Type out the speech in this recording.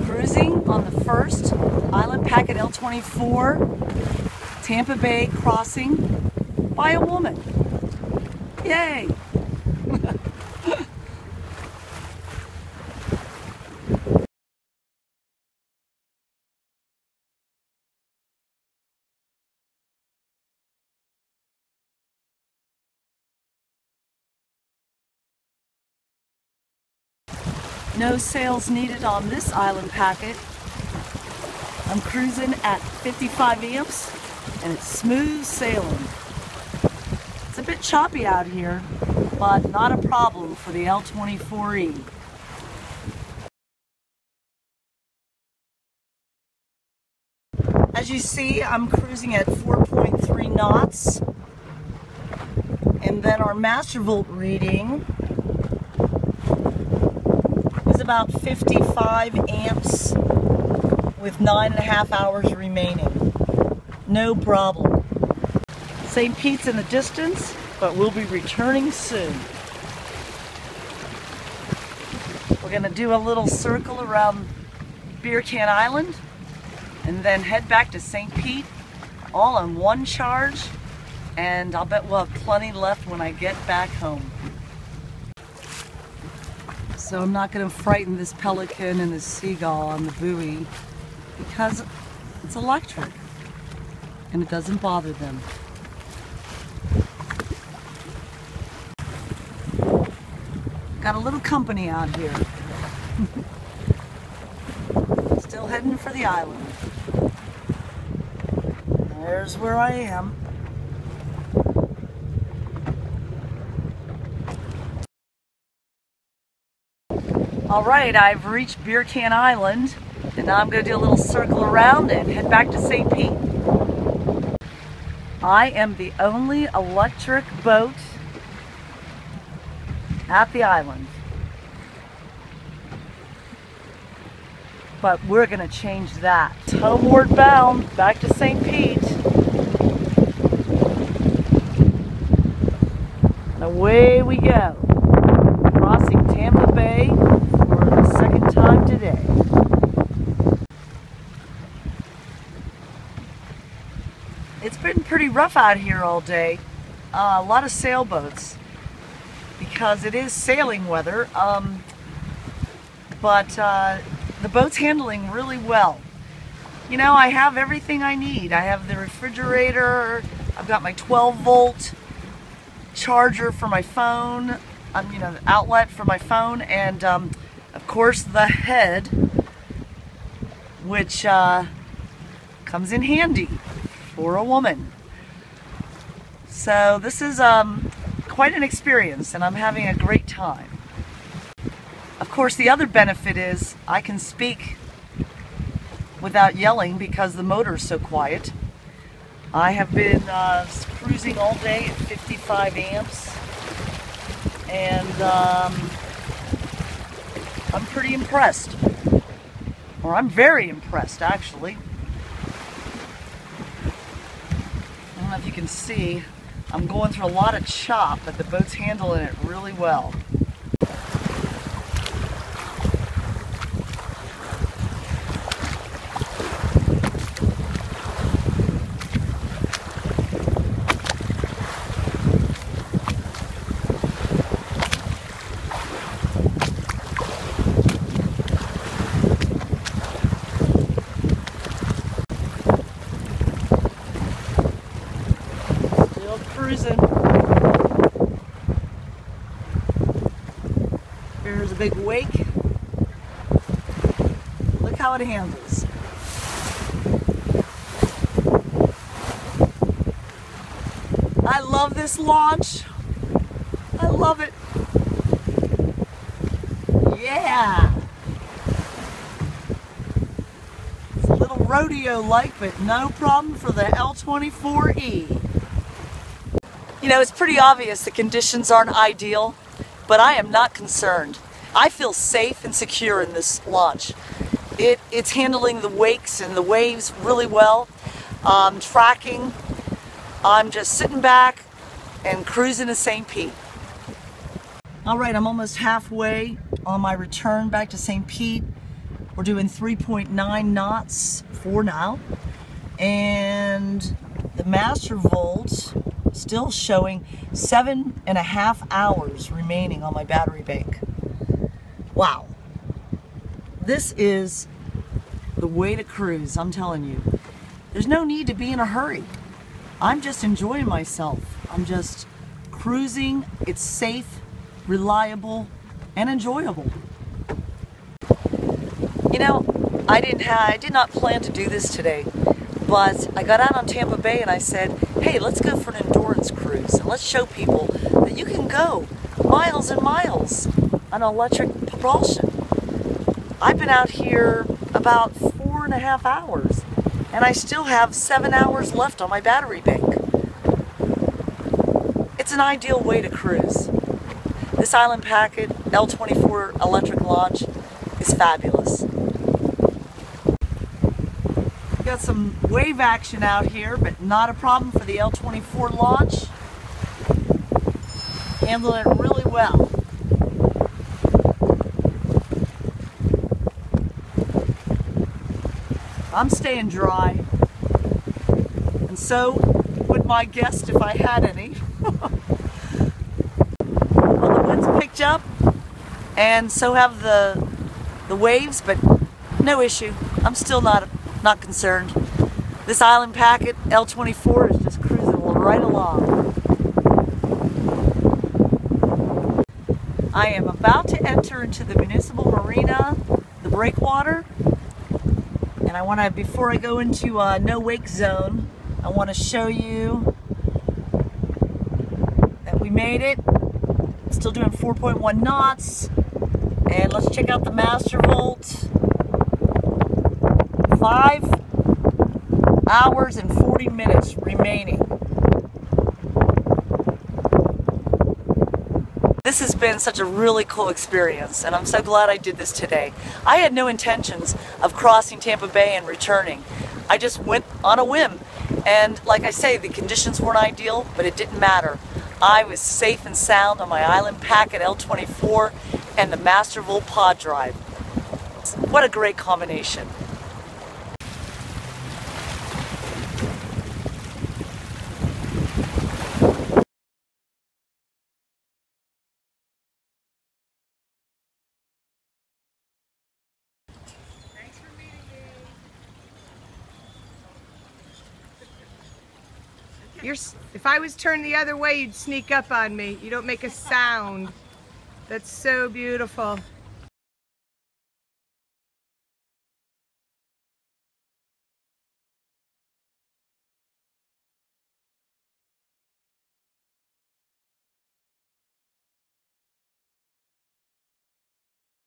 Cruising on the first Island Packet L24 Tampa Bay crossing by a woman. Yay! No sails needed on this Island Packet. I'm cruising at 55 amps and it's smooth sailing. It's a bit choppy out here, but not a problem for the L24e. As you see, I'm cruising at 4.3 knots, and then our master volt reading is about 55 amps with 9.5 hours remaining. No problem. St. Pete's in the distance, but we'll be returning soon. We're going to do a little circle around Beer Can Island and then head back to St. Pete, all on one charge, and I'll bet we'll have plenty left when I get back home. So I'm not going to frighten this pelican and this seagull on the buoy because it's electric and it doesn't bother them. Got a little company out here. Still heading for the island. There's where I am. Alright, I've reached Beer Can Island, and now I'm going to do a little circle around and head back to St. Pete. I am the only electric boat at the island. But we're going to change that. Homeward bound, back to St. Pete. And away we go. Crossing Tampa Bay for the second time today. It's been pretty rough out here all day. A lot of sailboats because it is sailing weather, but the boat's handling really well. You know, I have everything I need. I have the refrigerator, I've got my 12-volt charger for my phone, you know, the outlet for my phone, and of course the head, which comes in handy for a woman. So this is quite an experience, and I'm having a great time. Of course, the other benefit is I can speak without yelling because the motor is so quiet. I have been cruising all day at 55 amps, and I'm pretty impressed. Or I'm very impressed, actually. I don't know if you can see, I'm going through a lot of chop, but the boat's handling it really well. Cruising. There's a big wake. Look how it handles. I love this launch. I love it. Yeah. It's a little rodeo-like, but no problem for the L24e. You know, it's pretty obvious the conditions aren't ideal, but I am not concerned. I feel safe and secure in this launch. It's handling the wakes and the waves really well. Tracking. I'm just sitting back and cruising to St. Pete. All right, I'm almost halfway on my return back to St. Pete. We're doing 3.9 knots for now. And the master volt still showing 7.5 hours remaining on my battery bank. Wow. This is the way to cruise, I'm telling you. There's no need to be in a hurry. I'm just enjoying myself. I'm just cruising. It's safe, reliable, and enjoyable. You know, I did not plan to do this today, but I got out on Tampa Bay and I said, hey, let's go for an endurance cruise and let's show people that you can go miles and miles on electric propulsion. I've been out here about 4.5 hours and I still have 7 hours left on my battery bank. It's an ideal way to cruise. This Island Packet L24 electric launch is fabulous. Got some wave action out here, but not a problem for the L24 launch. Handling it really well. I'm staying dry, and so would my guest if I had any. Well, the wind's picked up, and so have the waves, but no issue. I'm still not concerned. This Island Packet L24 is just cruising right along. I am about to enter into the municipal marina, the breakwater, and I want to, before I go into no wake zone, I want to show you that we made it. Still doing 4.1 knots, and let's check out the master volt. 5 hours and 40 minutes remaining. This has been such a really cool experience, and I'm so glad I did this today. I had no intentions of crossing Tampa Bay and returning. I just went on a whim, and like I say, the conditions weren't ideal, but it didn't matter. I was safe and sound on my Island Packet L24 and the Master Volt pod drive. What a great combination. If I was turned the other way, you'd sneak up on me. You don't make a sound. That's so beautiful.